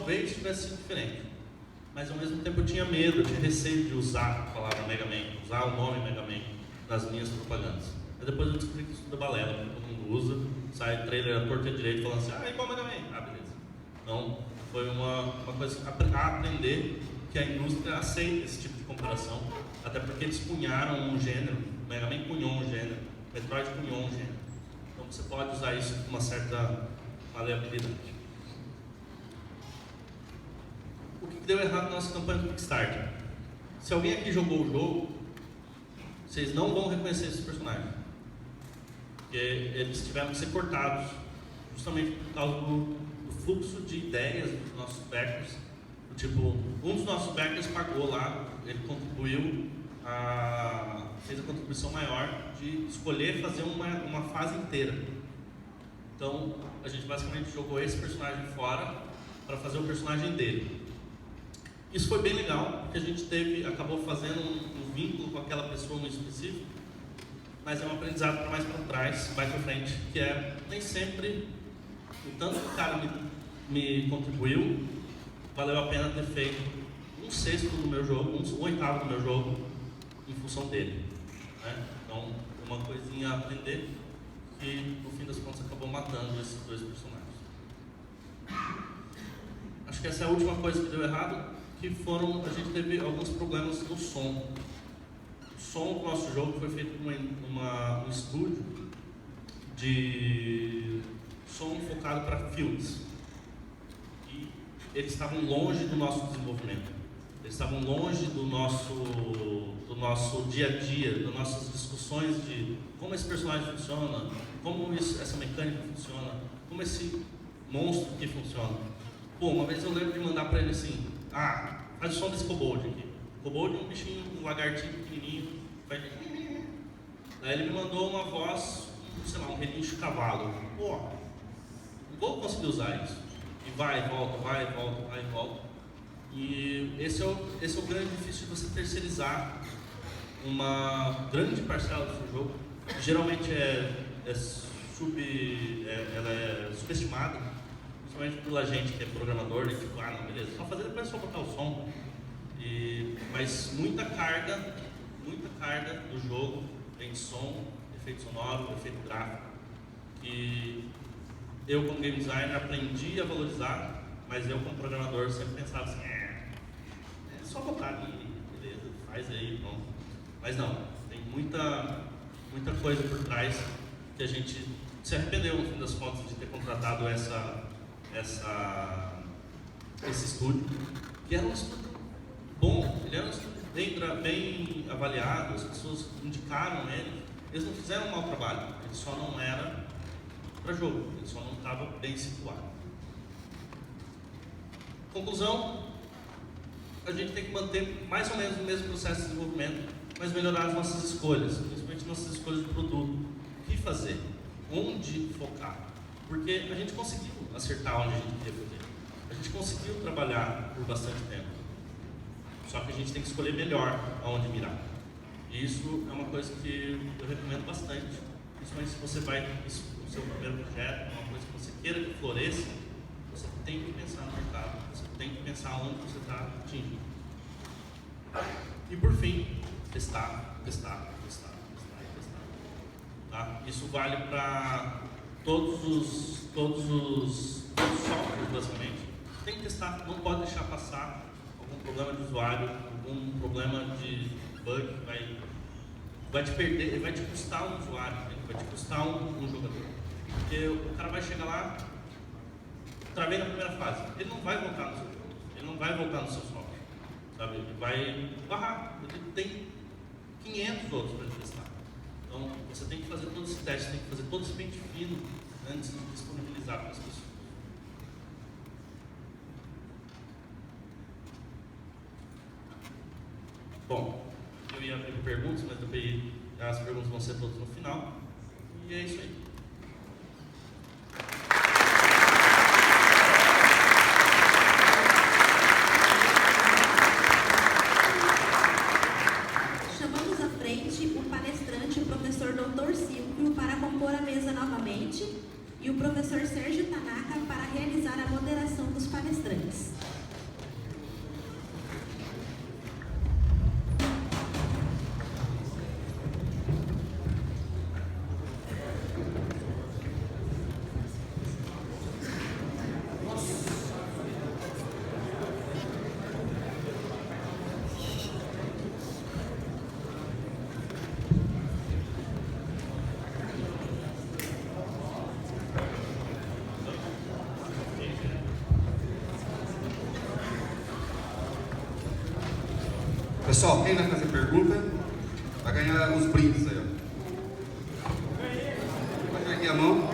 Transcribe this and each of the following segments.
talvez tivesse sido diferente. Mas ao mesmo tempo eu tinha medo, eu tinha receio de usar a palavra Mega Man, usar o nome Mega Man nas minhas propagandas. Mas depois eu descobri que isso tudo é balela, todo mundo usa, sai trailer à torta e direito falando assim, igual Mega Man, beleza. Então foi uma coisa a aprender que a indústria aceita esse tipo de comparação, até porque eles cunharam um gênero, Mega Man cunhou um gênero, Metroid cunhou um gênero. Então você pode usar isso com uma certa maleabilidade. O que deu errado na nossa campanha do Kickstarter? Se alguém aqui jogou o jogo, vocês não vão reconhecer esses personagens. Porque eles tiveram que ser cortados, justamente por causa do fluxo de ideias dos nossos backers. Tipo, um dos nossos backers pagou lá, ele contribuiu, fez a contribuição maior de escolher fazer uma fase inteira. Então, a gente basicamente jogou esse personagem fora para fazer o personagem dele. Isso foi bem legal, porque a gente acabou fazendo um vínculo com aquela pessoa no específico, mas é um aprendizado para mais para trás, mais para frente, que é nem sempre o tanto que o cara me contribuiu, valeu a pena ter feito 1/6 do meu jogo, 1/8 do meu jogo, em função dele. Né? Então, uma coisinha a aprender, que no fim das contas acabou matando esses dois personagens. Acho que essa é a última coisa que deu errado, que a gente teve alguns problemas no som. O som do nosso jogo foi feito por um estúdio de som focado para filmes. E eles estavam longe do nosso desenvolvimento. Eles estavam longe do nosso dia a dia, das nossas discussões de como esse personagem funciona, como essa mecânica funciona, como esse monstro aqui funciona. Pô, uma vez eu lembro de mandar para ele assim, faz o som desse kobold aqui. O kobold é um bichinho, um lagartinho pequenininho, faz... Daí ele me mandou uma voz, sei lá, um relincho cavalo. Pô, não vou conseguir usar isso. E vai e volta, vai e volta, vai e volta. E esse é o grande difícil de você terceirizar uma grande parcela do seu jogo. Geralmente ela é subestimada, principalmente pela gente que é programador, e tipo, não, beleza, só fazer depois só botar o som. Mas muita carga do jogo tem som, efeito sonoro, efeito gráfico, que eu como game designer aprendi a valorizar, mas eu como programador sempre pensava assim, é só botar ali, beleza, faz aí, pronto. Mas não, tem muita coisa por trás que a gente se arrependeu no fim das contas de ter contratado esse estúdio, que era um estúdio bom, ele era um estúdio bem avaliado, as pessoas indicaram ele, eles não fizeram um mau trabalho, ele só não era para jogo, ele só não estava bem situado. Conclusão, a gente tem que manter mais ou menos o mesmo processo de desenvolvimento, mas melhorar as nossas escolhas, principalmente nossas escolhas de produto. O que fazer? Onde focar? Porque a gente conseguiu acertar onde a gente queria fazer. A gente conseguiu trabalhar por bastante tempo. Só que a gente tem que escolher melhor aonde mirar. E isso é uma coisa que eu recomendo bastante. Principalmente se você vai no seu primeiro projeto, uma coisa que você queira que floresça, você tem que pensar no mercado. Você tem que pensar onde você está atingindo. E por fim, testar. Tá? Isso vale para todos os softwares, basicamente. Tem que testar, não pode deixar passar algum problema de usuário, algum problema de bug que vai te perder, vai te custar um usuário, vai te custar um jogador. Porque o cara vai chegar lá, travei na primeira fase, ele não vai voltar no seu jogo, ele não vai voltar no seu software, sabe? Ele vai barrar, ele tem 500 outros para testar. Então, você tem que fazer todos esses testes, tem que fazer todo esse pente fino antes de disponibilizar para as pessoas. Bom, eu ia abrir perguntas, mas também as perguntas vão ser todas no final. E é isso aí. Chamamos à frente o palestrante, o professor Dr. Silvio, para compor a mesa novamente, e o professor Sérgio Tanaka para realizar a moderação dos palestrantes. Pessoal, quem vai fazer pergunta vai ganhar os brindes aí, ó. Pode aqui a mão.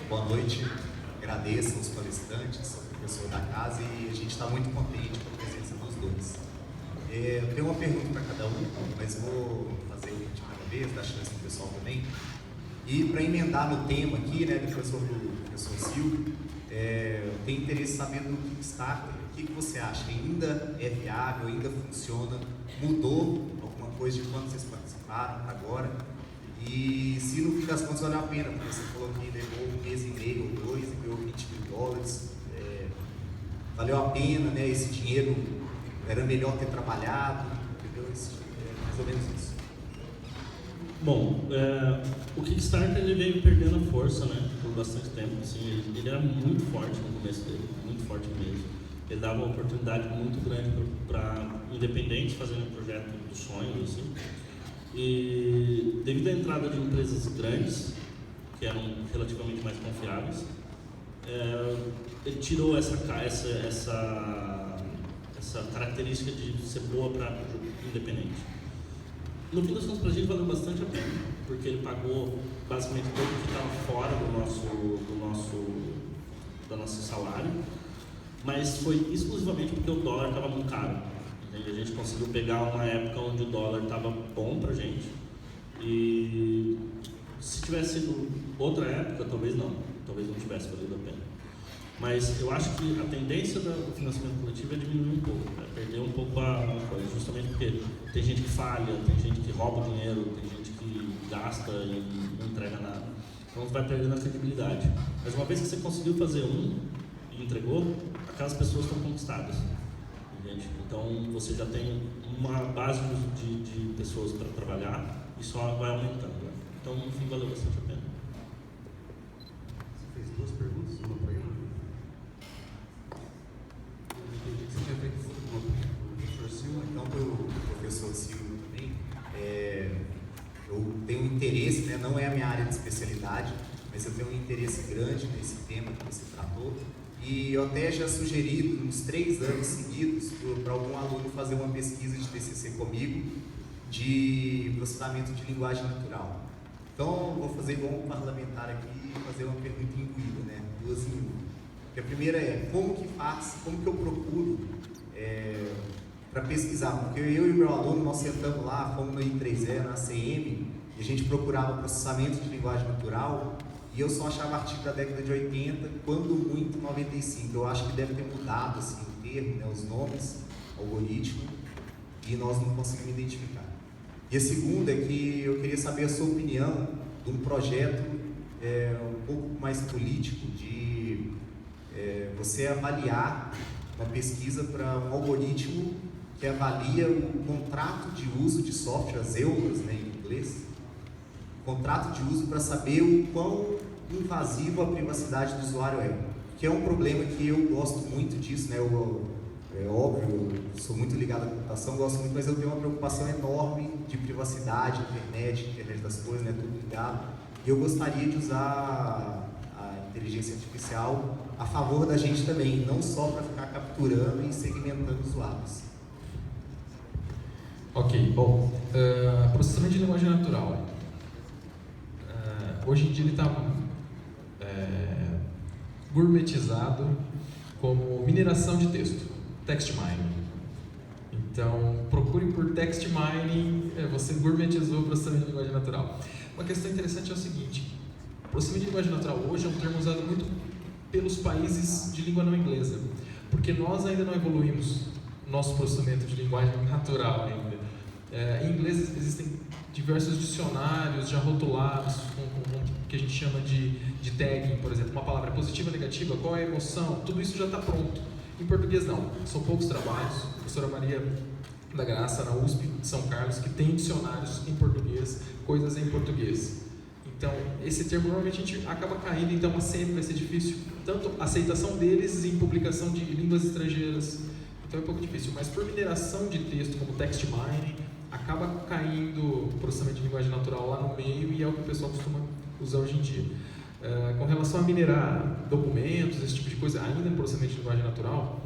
Boa noite, agradeço aos palestrantes, ao professor da casa, e a gente está muito contente com a presença dos dois. Eu tenho uma pergunta para cada um, mas vou fazer de cada vez, dar chance para o pessoal também. E para emendar no tema aqui, né, depois sobre o professor Silvio, eu tenho interesse em saber do Kickstarter. O que você acha? Ainda é viável? Ainda funciona? Mudou alguma coisa de quando vocês participaram para agora? E se no fim das contas valeu a pena, porque você falou que levou 1 mês e meio ou 2 e ganhou $20 mil, valeu a pena, né? Esse dinheiro era melhor ter trabalhado, entendeu? Mais ou menos isso. Bom, o Kickstarter ele veio perdendo a força, né, por bastante tempo. Assim, ele era muito forte no começo dele, muito forte mesmo. Ele dava uma oportunidade muito grande para independentes fazerem um projeto dos sonhos, assim. E devido à entrada de empresas grandes, que eram relativamente mais confiáveis, ele tirou essa característica de ser boa para jogo independente. No fim das contas, para a gente valeu bastante a pena, porque ele pagou basicamente tudo que estava fora do nosso salário, mas foi exclusivamente porque o dólar estava muito caro. A gente conseguiu pegar uma época onde o dólar estava bom para a gente, e se tivesse sido outra época, talvez não tivesse valido a pena. Mas eu acho que a tendência do financiamento coletivo é diminuir um pouco, né? Perder um pouco a coisa, justamente porque tem gente que falha, tem gente que rouba dinheiro, tem gente que gasta e não entrega nada. Então vai perdendo a credibilidade. Mas uma vez que você conseguiu fazer e entregou, aquelas pessoas estão conquistadas. Entende? Então você já tem uma base de pessoas para trabalhar e só vai aumentando. Né? Então no fim valeu bastante a pena. Você fez 2 perguntas, uma para ele. Você tinha feito uma para o professor Silvio, então para o professor Silvio também. Eu tenho um interesse, né, não é a minha área de especialidade, mas eu tenho um interesse grande nesse tema que você tratou. E eu até já sugeri uns 3 anos seguidos para algum aluno fazer uma pesquisa de TCC comigo de processamento de linguagem natural. Então, vou fazer igual um parlamentar aqui e fazer uma pergunta imbuída, né? 2 em 1. A primeira é, como que eu procuro para pesquisar? Porque eu e o meu aluno, nós sentamos lá, fomos no I3E, na ACM, e a gente procurava processamento de linguagem natural, e eu só achava artigo da década de 80, quando muito 95. Eu acho que deve ter mudado assim, o termo, né, os nomes, algoritmo, e nós não conseguimos identificar. E a segunda é que eu queria saber a sua opinião de um projeto um pouco mais político, de você avaliar uma pesquisa para um algoritmo que avalia o contrato de uso de software, as EULAs, né, em inglês, contrato de uso para saber o quão invasivo a privacidade do usuário é. Que é um problema que eu gosto muito disso, né? É óbvio, eu sou muito ligado à computação, gosto muito, mas eu tenho uma preocupação enorme de privacidade, internet das coisas, né? Tudo ligado. E eu gostaria de usar a inteligência artificial a favor da gente também, não só para ficar capturando e segmentando usuários. Ok, bom, processamento de linguagem natural. Hoje em dia ele está gourmetizado como mineração de texto, text mining. Então, procure por text mining, você gourmetizou o processamento de linguagem natural. Uma questão interessante é o seguinte, o processamento de linguagem natural hoje é um termo usado muito pelos países de língua não inglesa, porque nós ainda não evoluímos nosso processamento de linguagem natural ainda. Em inglês existem diversos dicionários já rotulados com o que a gente chama de tagging, por exemplo, uma palavra positiva, negativa, qual é a emoção, tudo isso já está pronto. Em português não, são poucos trabalhos. A professora Maria da Graça, na USP de São Carlos, que tem dicionários em português, coisas em português. Então, esse termo normalmente a gente acaba caindo, então sempre vai ser difícil, tanto a aceitação deles em publicação de línguas estrangeiras, então é um pouco difícil, mas por mineração de texto, como text mining, acaba caindo o processamento de linguagem natural lá no meio e é o que o pessoal costuma usar hoje em dia. Com relação a minerar documentos, esse tipo de coisa, ainda no processamento de linguagem natural,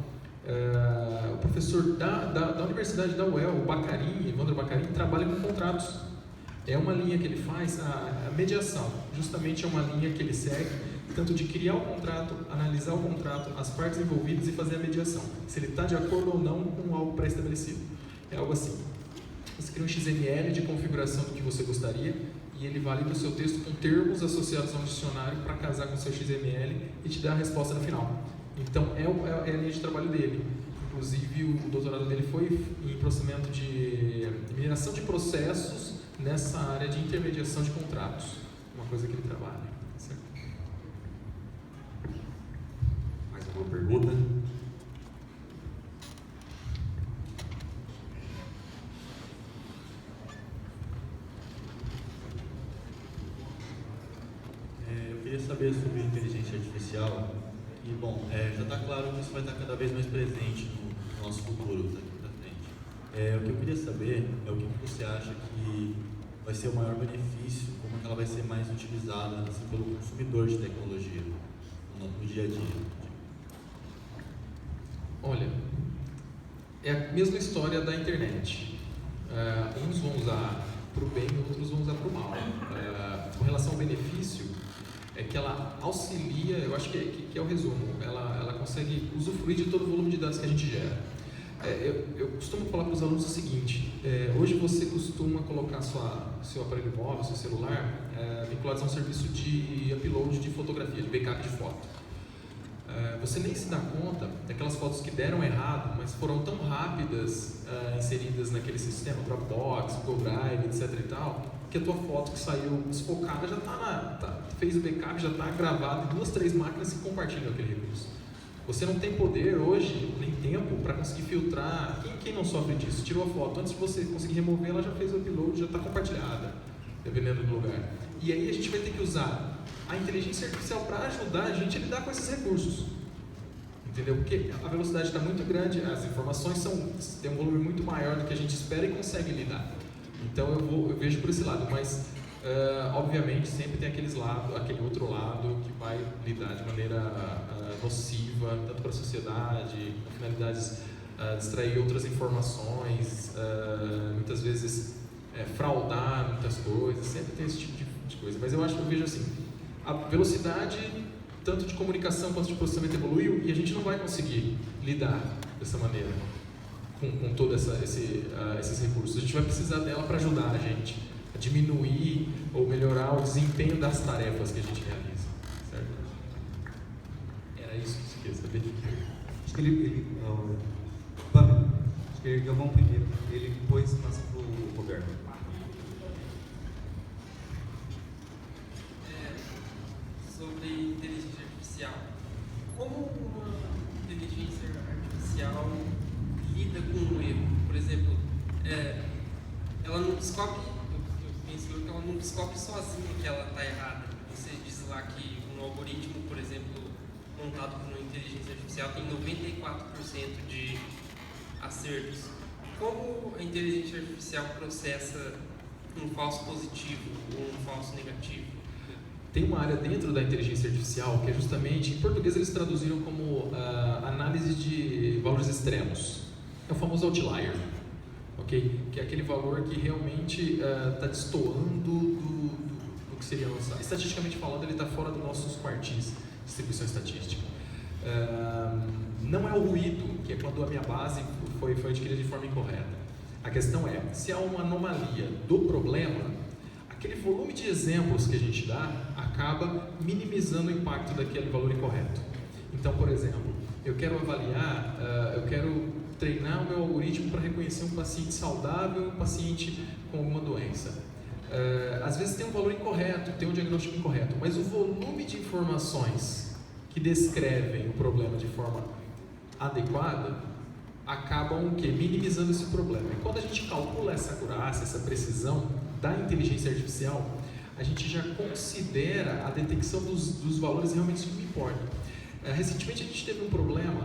o professor da Universidade da UEL, o Bacarin, Evandro Bacarin, trabalha com contratos. É uma linha que ele faz, a mediação, justamente é uma linha que ele segue, tanto de criar o contrato, analisar o contrato, as partes envolvidas e fazer a mediação, se ele está de acordo ou não com algo pré-estabelecido. É algo assim. Você cria um XML de configuração do que você gostaria e ele valida o seu texto com termos associados a um dicionário para casar com o seu XML e te dar a resposta no final. Então, é a linha de trabalho dele. Inclusive, o doutorado dele foi em processamento de mineração de processos nessa área de intermediação de contratos. Uma coisa que ele trabalha. Certo? Mais alguma pergunta? Eu queria saber sobre inteligência artificial e, bom, já está claro que isso vai estar cada vez mais presente no nosso futuro, daqui para frente. O que eu queria saber é o que você acha que vai ser o maior benefício, como é que ela vai ser mais utilizada assim, pelo consumidor de tecnologia no dia a dia. Olha, é a mesma história da internet. Uns vão usar para o bem, outros vão usar para o mal. Com relação ao benefício, é que ela auxilia, eu acho que é o resumo, ela consegue usufruir de todo o volume de dados que a gente gera. Eu costumo falar para os alunos o seguinte, hoje você costuma colocar seu aparelho móvel, seu celular, vinculados a um serviço de upload de fotografia, de backup de foto. Você nem se dá conta daquelas fotos que deram errado, mas foram tão rápidas inseridas naquele sistema, Dropbox, Google Drive, etc e tal, que a tua foto que saiu desfocada já fez o backup, já está gravado em 2, 3 máquinas que compartilham aquele recurso. Você não tem poder hoje, nem tempo, para conseguir filtrar. Quem não sofre disso? Tirou a foto, antes de você conseguir remover, ela já fez o upload, já está compartilhada, dependendo do lugar. E aí a gente vai ter que usar a inteligência artificial para ajudar a gente a lidar com esses recursos. Entendeu? Porque a velocidade está muito grande, as informações têm um volume muito maior do que a gente espera e consegue lidar. Então eu vejo por esse lado, mas obviamente sempre tem aquele outro lado que vai lidar de maneira nociva, tanto para a sociedade, com finalidades de extrair outras informações, muitas vezes fraudar muitas coisas, sempre tem esse tipo de coisa. Mas eu vejo assim, a velocidade tanto de comunicação quanto de processamento evoluiu e a gente não vai conseguir lidar dessa maneira com todos esses recursos. A gente vai precisar dela para ajudar a gente a diminuir ou melhorar o desempenho das tarefas que a gente realiza. Certo? Era isso que você queria saber? Acho que ele ergueu a mão primeiro, ele depois passa para o Roberto. Sobre inteligência artificial. Como uma inteligência artificial lida com o erro? Por exemplo, ela não descobre, eu penso que ela não descobre sozinha que ela está errada. Você diz lá que um algoritmo, por exemplo, montado por uma inteligência artificial tem 94% de acertos. Como a inteligência artificial processa um falso positivo ou um falso negativo? Tem uma área dentro da inteligência artificial que é justamente, em português eles traduziram como análise de valores extremos. É o famoso outlier, ok? Que é aquele valor que realmente está destoando do que seria lançado. Estatisticamente falando, ele está fora dos nossos quartis de distribuição estatística. Não é o ruído, que é quando a minha base foi adquirida de forma incorreta. A questão é, se há uma anomalia do problema, aquele volume de exemplos que a gente dá acaba minimizando o impacto daquele valor incorreto. Então, por exemplo, eu quero avaliar, eu quero treinar o meu algoritmo para reconhecer um paciente saudável e um paciente com alguma doença. Às vezes tem um valor incorreto, tem um diagnóstico incorreto, mas o volume de informações que descrevem o problema de forma adequada acabam minimizando esse problema. E quando a gente calcula essa acurácia, essa precisão da inteligência artificial, a gente já considera a detecção dos valores realmente que importam. Recentemente a gente teve um problema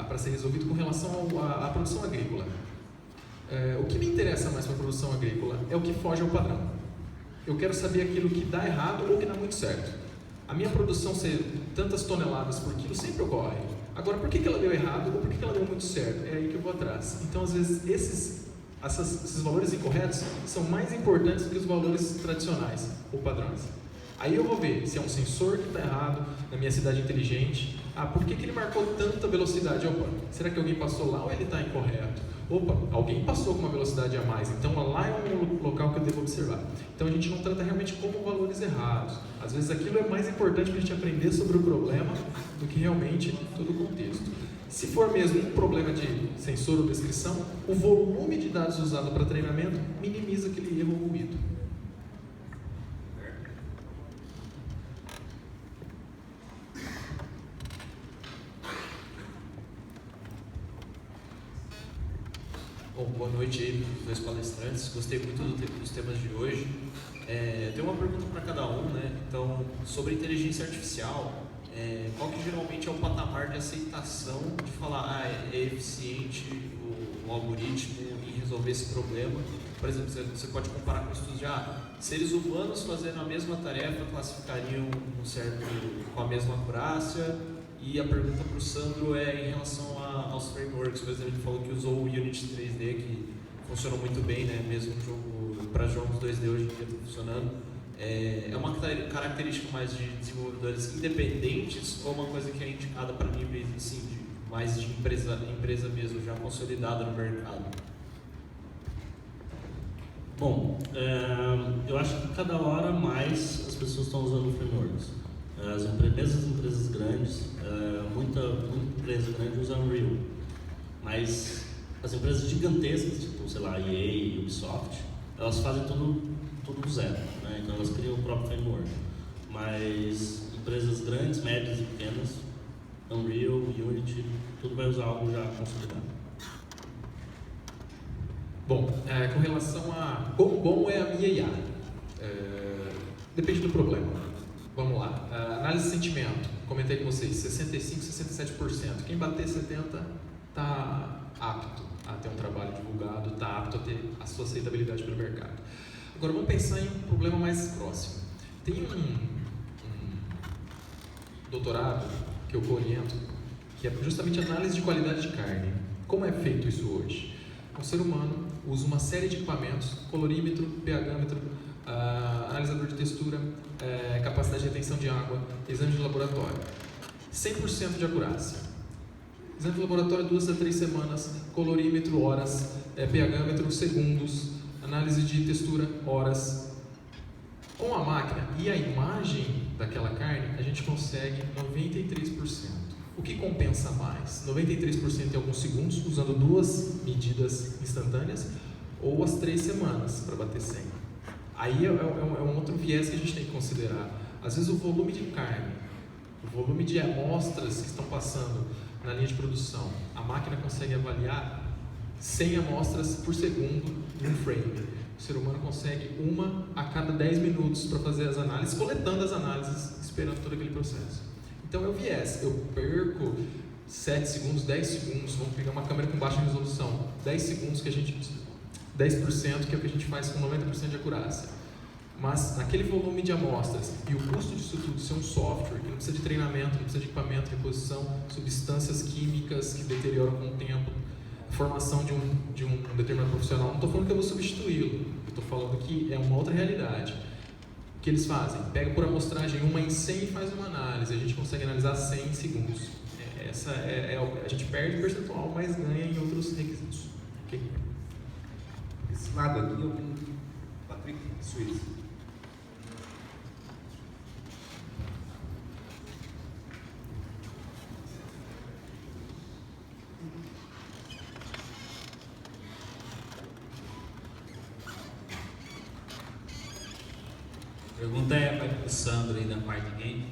para ser resolvido com relação à produção agrícola. O que me interessa mais para a produção agrícola é o que foge ao padrão. Eu quero saber aquilo que dá errado ou que dá muito certo. A minha produção ser tantas toneladas por quilo sempre ocorre. Agora, por que ela deu errado ou por que ela deu muito certo? É aí que eu vou atrás. Então, às vezes, esses valores incorretos são mais importantes do que os valores tradicionais ou padrões. Aí eu vou ver se é um sensor que está errado na minha cidade inteligente. Por que ele marcou tanta velocidade? Opa, será que alguém passou lá ou ele está incorreto? Opa, alguém passou com uma velocidade a mais, então lá é um local que eu devo observar. Então a gente não trata realmente como valores errados. Às vezes aquilo é mais importante para a gente aprender sobre o problema do que realmente todo o contexto. Se for mesmo um problema de sensor ou descrição, o volume de dados usado para treinamento minimiza aquele erro ou ruído. Bom, boa noite aí para os dois palestrantes. Gostei muito dos temas de hoje. Tenho uma pergunta para cada um, né? Então, sobre inteligência artificial, qual que geralmente é o patamar de aceitação de falar, é eficiente o algoritmo em resolver esse problema? Por exemplo, você pode comparar com estudos de seres humanos fazendo a mesma tarefa classificariam um certo com a mesma acurácia. E a pergunta para o Sandro é em relação aos frameworks. Por exemplo, ele falou que usou o Unity 3D, que funcionou muito bem, né? Mesmo para jogos 2D hoje em dia está funcionando. É uma característica mais de desenvolvedores independentes ou uma coisa que é indicada para níveis assim, mais de empresa mesmo, já consolidada no mercado? Bom, eu acho que cada hora mais as pessoas estão usando frameworks. Mesmo as empresas grandes, muita empresa grande usa Unreal, mas as empresas gigantescas, tipo, sei lá, EA e Ubisoft, elas fazem tudo do zero, né? Então elas criam o próprio framework. Mas empresas grandes, médias e pequenas, Unreal, Unity, tudo vai usar algo já consolidado. Bom, com relação a quão bom é a minha IA, depende do problema. Vamos lá, análise de sentimento, comentei com vocês, 65%, 67%. Quem bater 70% está apto a ter um trabalho divulgado, está apto a ter a sua aceitabilidade pelo mercado. Agora vamos pensar em um problema mais próximo. Tem um doutorado que eu oriento, que é justamente análise de qualidade de carne. Como é feito isso hoje? O ser humano usa uma série de equipamentos, colorímetro, pHmetro, analisador de textura, capacidade de retenção de água, exame de laboratório. 100% de acurácia. Exame de laboratório 2 a 3 semanas, colorímetro horas, pHmetro segundos, análise de textura horas. Com a máquina e a imagem daquela carne, a gente consegue 93%. O que compensa mais? 93% em alguns segundos, usando 2 medidas instantâneas, ou as 3 semanas para bater 100. Aí é um outro viés que a gente tem que considerar. Às vezes o volume de carne, o volume de amostras que estão passando na linha de produção, a máquina consegue avaliar 100 amostras por segundo em um frame. O ser humano consegue uma a cada 10 minutos para fazer as análises, coletando as análises, esperando todo aquele processo. Então é o viés, eu perco 7 segundos, 10 segundos, vamos pegar uma câmera com baixa resolução, 10 segundos que a gente 10% que é o que a gente faz com 90% de acurácia. Mas naquele volume de amostras e o custo disso tudo ser um software que não precisa de treinamento, não precisa de equipamento, reposição, substâncias químicas que deterioram com o tempo, formação de um determinado profissional, não estou falando que eu vou substituí-lo, eu estou falando que é uma outra realidade. O que eles fazem? Pega por amostragem uma em 100 e faz uma análise, a gente consegue analisar 100 segundos. A gente perde percentual, mas ganha em outros requisitos. Okay? Esse lado aqui eu tenho Patrick Suíça. A pergunta é para o Sandro aí da Party Game.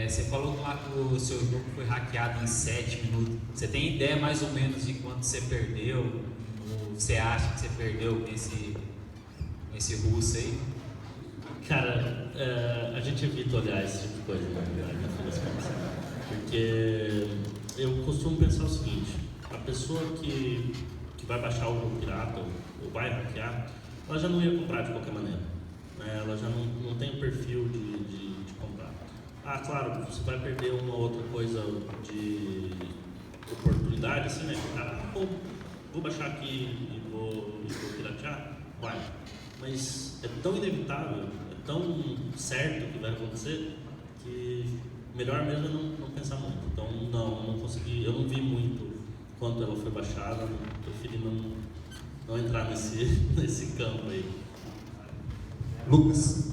Você falou lá que o seu jogo foi hackeado em 7 minutos. Você tem ideia mais ou menos de quanto você perdeu? Ou você acha que você perdeu com esse russo aí? Cara, a gente evita olhar esse tipo de coisa, né, no fim das contas. Porque eu costumo pensar o seguinte: a pessoa que vai baixar o jogo pirata ou vai hackear, ela já não ia comprar de qualquer maneira. Ela já não tem o perfil de comprar. claro, você vai perder uma outra coisa de oportunidade, assim, né? Cara, pô, vou baixar aqui e vou piratear, vai. Mas é tão inevitável, é tão certo que vai acontecer, que melhor mesmo é não pensar muito. Então, não consegui, eu não vi muito quanto ela foi baixada, preferi não entrar nesse campo aí. Lucas.